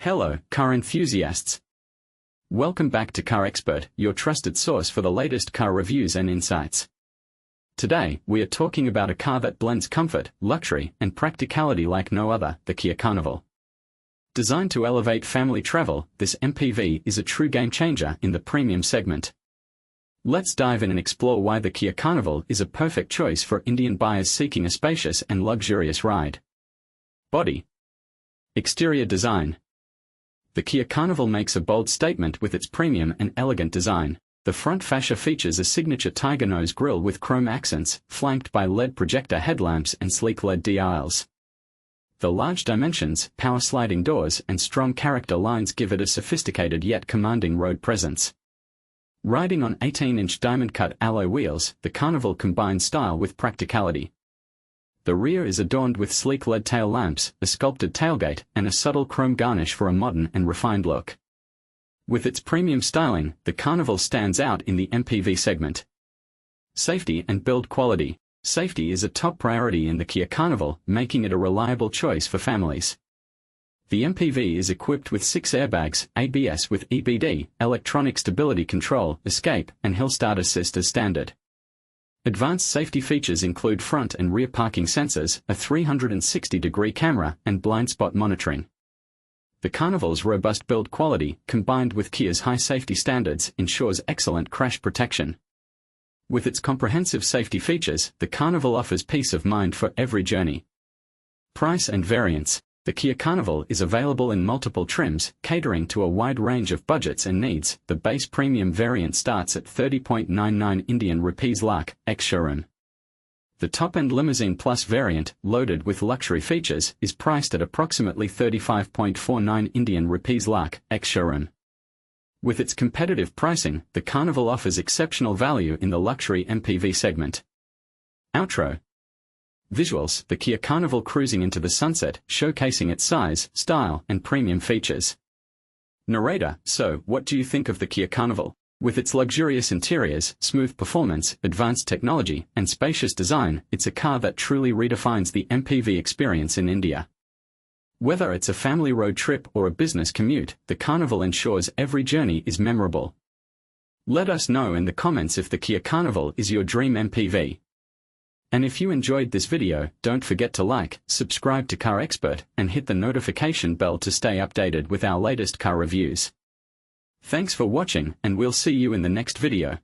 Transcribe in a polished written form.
Hello, car enthusiasts. Welcome back to Car Expert, your trusted source for the latest car reviews and insights. Today, we are talking about a car that blends comfort, luxury, and practicality like no other, the Kia Carnival. Designed to elevate family travel, this MPV is a true game-changer in the premium segment. Let's dive in and explore why the Kia Carnival is a perfect choice for Indian buyers seeking a spacious and luxurious ride. Body. Exterior design. The Kia Carnival makes a bold statement with its premium and elegant design. The front fascia features a signature tiger nose grille with chrome accents, flanked by LED projector headlamps and sleek LED dials. The large dimensions, power sliding doors, and strong character lines give it a sophisticated yet commanding road presence. Riding on 18-inch diamond-cut alloy wheels, the Carnival combines style with practicality. The rear is adorned with sleek LED tail lamps, a sculpted tailgate, and a subtle chrome garnish for a modern and refined look. With its premium styling, the Carnival stands out in the MPV segment. Safety and build quality. Safety is a top priority in the Kia Carnival, making it a reliable choice for families. The MPV is equipped with 6 airbags, ABS with EBD, electronic stability control, escape, and hill start assist as standard. Advanced safety features include front and rear parking sensors, a 360-degree camera, and blind spot monitoring. The Carnival's robust build quality, combined with Kia's high safety standards, ensures excellent crash protection. With its comprehensive safety features, the Carnival offers peace of mind for every journey. Price and variants. The Kia Carnival is available in multiple trims, catering to a wide range of budgets and needs. The base premium variant starts at 30.99 Indian rupees lakh, ex-showroom. The top-end Limousine Plus variant, loaded with luxury features, is priced at approximately 35.49 Indian rupees lakh, ex-showroom. With its competitive pricing, the Carnival offers exceptional value in the luxury MPV segment. Outro. Visuals. The Kia Carnival cruising into the sunset, showcasing its size, style, and premium features. Narrator. So, what do you think of the Kia Carnival? With its luxurious interiors, smooth performance, advanced technology, and spacious design, it's a car that truly redefines the MPV experience in India. Whether it's a family road trip or a business commute, the Carnival ensures every journey is memorable. Let us know in the comments if the Kia Carnival is your dream MPV. And if you enjoyed this video, don't forget to like, subscribe to Car Expert, and hit the notification bell to stay updated with our latest car reviews. Thanks for watching, and we'll see you in the next video.